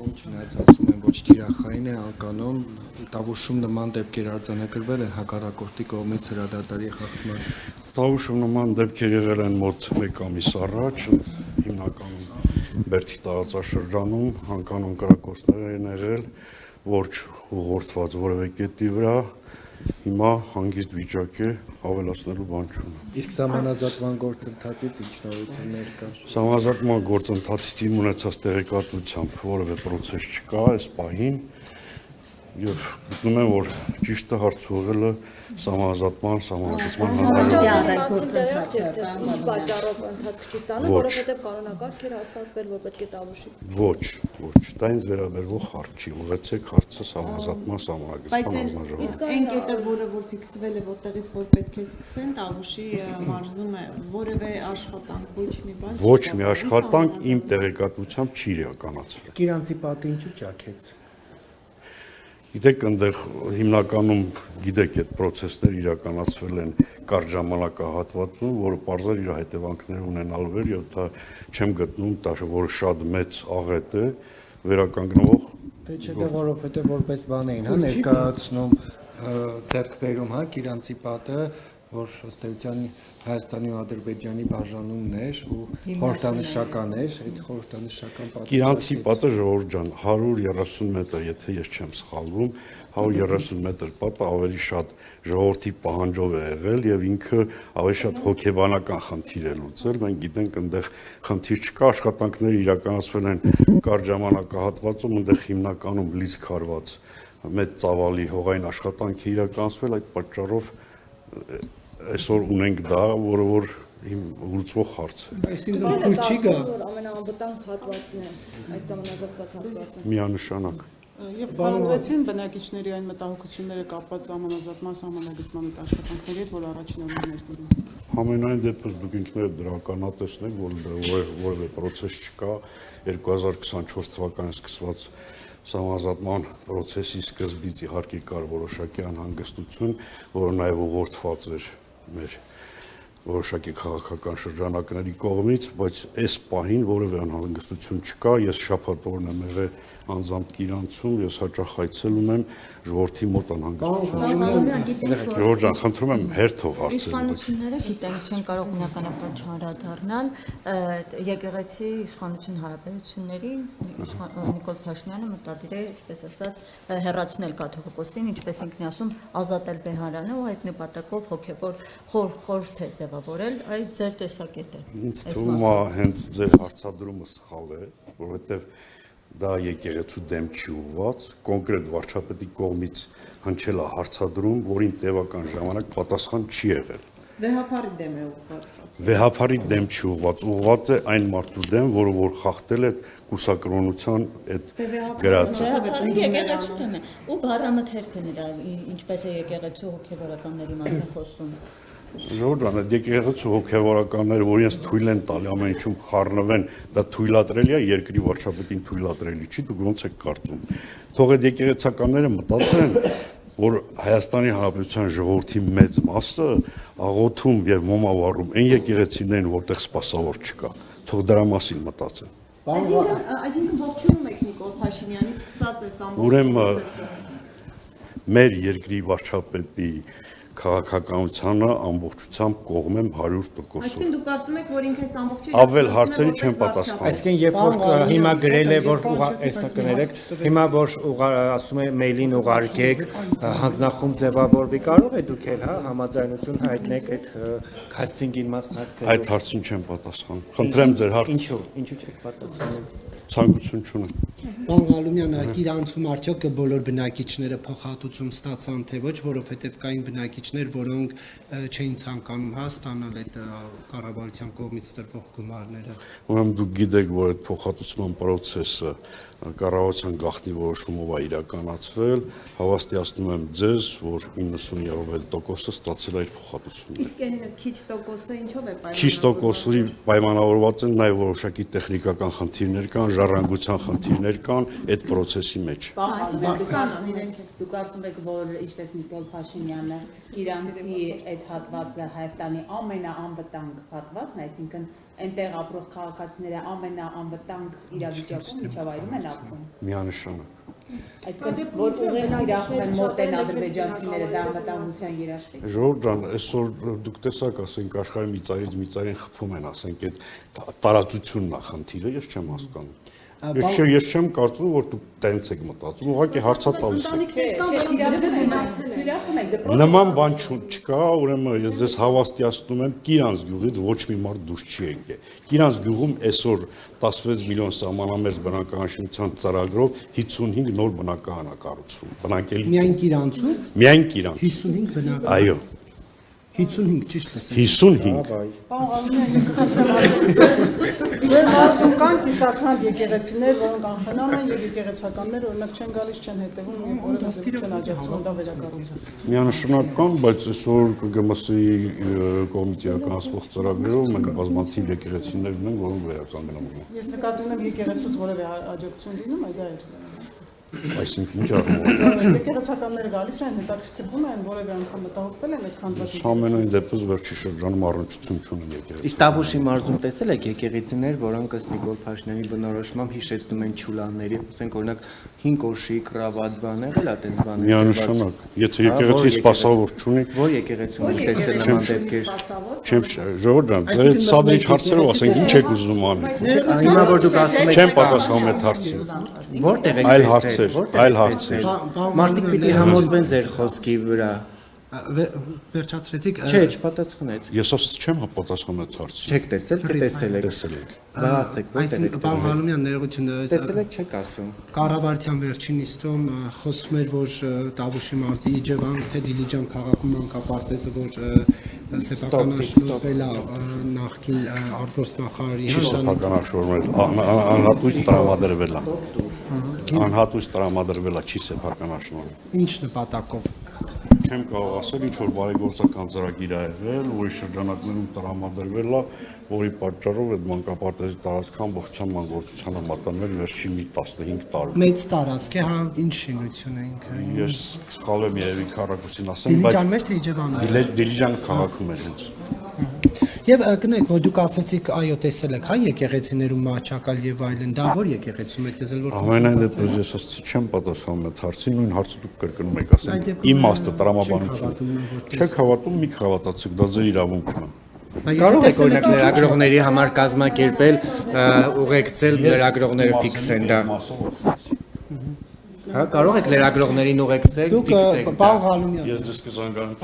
Գյուղում չնայած ասում են ոչ թիրախային է, անկանոն, տավուշում նման դեպքեր արձանագրվել են հակառակորդի կողմից հրադադարի խախտման։ Տավուշում նման դեպքեր եղել են մոտ 1 ամիս առաջ, հիմնականում Բերդի տարածաշրջանում, անկանոն կրակոցներ են եղել, ոչ ուղղորդված որևէ կետի վրա, հիմա հանգիստ վիճակ է, ավելացնելու բան չունեմ։ Իսկ սահմանազատման գործընթացից ինչ նորություններ կա։ Սահմանազատման գործընթացից իմ ունեցած տեղեկատվությամբ որևէ պրոցես չկա այս պահին եւ գտնում եմ, որ ճիշտը հարց ուղղելը սահմանազատման հանձնաժողովի պատճառով ընթացք չի ստանում, որովհետև կանոնակարգ էր հաստատվել, որ պետք է տավուշից։ Ոչ, դա ինձ վերաբերող հարց չի, ուղղեցեք հարցը սահմանազատման հանձնաժողովի։ Իսկ այն կետը, որ ֆիքսվել է, որտեղից որ պետք է սկսեն տավուշի մարզում է, որևէ աշխատանք, ոչ մի բան։ Ոչ մի աշխատանք իմ տեղեկատվությամբ չի իրականացվել։ Իսկ իրանցի պատը ինչու ճաքեց։ Գիտեք, այնտեղ հիմնականում գիտեք այդ process-ները իրականացվել են կարճ ժամանակահատվածում, որը պարզել իր հետևանքներ ունենալու էր եւ դա չեմ գտնում, դա որ շատ մեծ աղետ է վերականգնող։ Դե չէ, որովհետեւ որպես բան էին, հա, ներկայացնում ձեռքբերում, հա, Կիրանցի պատը, որ ըստ էության Հայաստանի ու Ադրբեջանի բաժանումն էր ու խորհրդանշական էր, այդ խորհրդանշական պատը։ Կիրանցի պատը ժողովուրդ ջան 130 մետր, եթե ես չեմ սխալվում, 130 մետր պատը ավելի շատ ժողովրդի պահանջով է եղել եւ ինքը ավելի շատ հոգեբանական խնդիր է լուծել։ Մենք գիտենք այնտեղ խնդիր չկա, աշխատանքները իրականացվել են կարճ ժամանակահատվածում, այնտեղ հիմնականում լիցք արված մեծ ծավալի հողային աշխատանք է իրականացվել, այդ պատճառով այսօր ունենք դա, որը որ լուծվող հարց է։ Այսինքն փուլ չի գա։ Ամենաանվտանգ հատվածն է այդ սահմանազատված հատվածը։ Միանշանակ։ Եվ բանվեցին բնակիչների այն մտահոգությունները կապված սահմանազատման սահմանագծման այդ աշխատանքների հետ, որ առաջին օրերն էր դուրս։ Համենայն դեպս դուք ինքներդ դրականատեսն եք, որ որևէ process չկա 2024 թվականին սկսված սահմանազատման process-ի սկզբից իհարկե կար որոշակի անհանգստություն, որը նաև ուղղորդված էր մեր որոշակի քաղաքական շրջանակների կողմից, բայց այս պահին որևէ անհանգստություն չկա, ես շաբաթօրն եմ եղել անձամբ Կիրանցում, ես հաճախ այցելում եմ ժողովրդի մոտ անհանգստություն։ Ժողովուրդ ջան, խնդրում եմ հերթով հարցեր։ Իշխանությունները գիտենք չեն կարող բնականաբար չանդրադառնալ եկեղեցի իշխանություն հարաբերություններին Նիկոլ Փաշինյանը մտադիր է, այսպես ասած, հեռացնել կաթողիկոսին, ինչպես ինքն է ասում, ազատել Բեհարանը ու այդ նպատակով հոգևոր խորհուրդ է ձևավորել, այդ ձեր տեսակետը։ Ինձ թվում է հենց ձեր հարցադրումը սխալ է, որովհետև դա եկեղեցու դեմ չի ուղված, կոնկրետ վարչապետի կողմից հնչել է հարցադրում, որին տևական ժամանակ պատասխան չի եղել։ Վեհափարի դեմ է ուղղված։ Վեհափարի դեմ չի ուղված, ուղված է այն մարդու դեմ, որ խախտել է կուսակրոնության այդ գրածը։ Վեհափարի եկեղեցու դեմ է, ու բառամթերք է նրա, ինչպես է եկեղեցու հոգևորականների մասին խոսում։ Ժողովուրդ ջան, այդ եկեղեցու հոգևորականները, որ իրենց թույլ են տալի ամեն ինչում խառնվեն, դա թույլատրելի է, երկրի վարչապետին թույլատրելի չի, դուք ոնց եք կարծում։ Թող այդ եկեղեցականները մտածեն, որ Հայաստանի Հանրապետության ժողովրդի մեծ մասը աղոթում եւ մոմավառում այն եկեղեցիներն, որտեղ սպասավոր չկա։ Թող դրա մասին մտածեն։ Այսինքն ողջունում եք Նիկոլ Փաշինյանի սկսած այս ամբողջ Ուրեմն մեր երկրի վարչապետի քաղաքականությանը ամբողջությամբ կողմ եմ 100%-ով։ Այսինքն դուք կարծում եք, որ ինքը այս ամբողջ Ավել հարցերի չեմ պատասխանում։ Այսինքն երբ որ հիմա գրել է, որ էսա կներեք, հիմա որ ասում է մեյլին ուղարկեք, հանձնախումբ ձևավորվի, կարող է դուք էլ, հա, համաձայնություն հայտնեք այդ քասթինգին մասնակցելու։ Այդ հարցին չեմ պատասխանում։ Խնդրեմ ձեր հարցը։ Ինչու չեք պատասխանում։ Ցանկություն չունեմ։ Պարոն Ղալումյան, Կիրանցում արդյոք բոլոր բնակիչները փոխհատուցում ստացան թե ոչ, որովհետև կային բնակիչներ, որոնք չէին ցանկանում ստանալ այդ կառավարության կողմից տրվող գումարները։ Ուրեմն դուք գիտեք, որ այդ փոխհատուցման process-ը կառավարության գաղտնի որոշումով է իրականացվել, հավաստիացնում եմ ձեզ, որ 90% ստացել է իր փոխհատուցումները։ Իսկ այն քիչ տոկոսը ինչով է պայմանավորված։ Քիչ տոկոսի պայմանավորված են նաև որոշակի տեխնիկական խնդիրներ կան, ժառանգության խնդիրներ կան այդ process-ի մեջ։ Դուք կարծում եք, որ ինչպես Նիկոլ Փաշինյանը Իրանցի այդ հատվածը Հայաստանի ամենաանվտանգ հատվածն, այսինքն այնտեղ ապրող քաղաքացիները ամենաանվտանգ իրավիճակում միջավայրում են ապրում։ Միանշանակ։ Այսինքն որ ուղիղ իրախում են մոտ են ադրբեջանցիները դա անվտանգության երաշխիք։ Ժողովուրդ ջան, այսօր դուք տեսաք, ասենք աշխարհի մի ծայրից մի ծայրին խփում են, ասենք այդ տարածությունն է խնդիրը, ես չեմ հասկանում։ Ես չեմ կարծում, որ դուք տենց եք մտածում, ուղղակի հարցա տալիս եք։ Նման բան չկա, ուրեմն ես ձեզ հավաստիացնում եմ, Կիրանց գյուղից ոչ մի մարդ դուրս չի եկել։ Կիրանց գյուղում այսօր 16 միլիոն սահմանամերձ բնակարանության ծրագրով 55 նոր բնակարան է կառուցվում։ Բնակելի։ Միայն Կիրանցում։ Միայն Կիրանց։ 55 բնակարան։ Այո։ 55 ճիշտ լսեք։ 55։ Պարոն Ղարումյան, կխնդրեմ ասել, ձեր մարզում կան կիսաքանդ եկեղեցիներ, որոնք անխնամ են եւ եկեղեցականներ օրինակ չեն գալիս, չեն հետևում եւ որովհետեւ չեն աջակցում դա վերակառուցել։ Միանշանակ կան, բայց այսօր ԿԳՄՍ-ի կողմից իրականացվող ծրագրերով մենք բազմաթիվ եկեղեցիներ ունենք, որոնք վերականգնում են։ Ես նկատի ունեմ եկեղեցուց որևէ աջակցություն լինում է դա է։ Այսինքն ինչ առումով։ Եկեղեցականները գալիս են, հետաքրքրվում են, որևէ անգամ մտահոգվել են այդ քանդված։ Ամենայն դեպս վերջի շրջանում առնչություն չունեն եկեղեցի։ Իսկ Տավուշի մարզում տեսել եք եկեղեցիներ, որոնք ըստ Նիկոլ Փաշինյանի բնորոշմամբ հիշեցնում են չուլանների, ասենք օրինակ 5 օշի, կրավատ բան եղել է այդպես բաներ։ Միանշանակ, եթե եկեղեցի սպասավոր չունի, որ եկեղեցում տեսել եմ դեպքեր։ չեմ ժողովուրդ ջան, ձեր սադրիչ հարցերով ասենք ինչ եք ուզում անել։ Հիմա որ դուք ասում եք Չեմ պատասխանում այդ հարցին։ որտեղ եք Այլ տեսել, հարցեր, այլ հարցեր։ Մարդիկ պիտի համոզվեն ձեր խոսքի վրա։ Վերջացրեցիք։ Չէ, չպատասխանեց։ Ես ասած չեմ պատասխանում այդ հարցին։ Չեք տեսել, թե տեսել եք։ Տեսել եք։ Բա ասեք, որտեղ եք Պարոն Ղարումյան, ներողություն, տեսել եք, չեք ասում։ Կառավարության վերջին նիստում խոսվում էր, որ Տավուշի մարզի Իջևան թե Դիլիջան քաղաքում մանկապարտեզը, որ սեփականաշնորհվել է նախկին արտգործնախարարի Սեփականաշնորհվել, անհատույց տրամադրվել է։ Անհատույց տրամադրվել է, չի սեփականաշնորհվել։ Ինչ նպատակով։ Չեմ կարող ասել, ինչ որ բարեգործական ծրագիր ա եղել, որի շրջանակներում տրամադրվել է, որի պատճառով այդ մանկապարտեզի տարածքը ամբողջությամբ մանկագործությանը մատնվել վերջին մի 15 տարում։ Մեծ տարածք է, հա, ինչ շինություն է ինքը։ Ես սխալ եմ երևի քառակուսին ասեմ, Դիլիջան մեջ թե Իջևանում։ Դիլիջան քաղաքում էր հենց։ Եվ գնեք, որ դուք ասացիք, այո, տեսել եք, հա, եկեղեցիներում մահճակալ եւ այլն, դա որ եկեղեցում եք տեսել, որ Ամենայն դեպս ես ասացի չեմ պատասխանում այդ հարցին, նույն հարցը դուք կրկնում եք, ասենք, իմաստը տրամաբանություն։ Չեք հավատում, մի հավատացեք, դա ձեր իրավունքն է։ Կարող եք օրինակ լրագրողների համար կազմակերպել, ուղեկցել լրագրողները ֆիքսեն դա։ Հա, կարող եք լրագրողներին ուղեկցել, դուք ֆիքսեք։ Պարոն Ղարումյան, Ես ձեզ կզանգանեմ։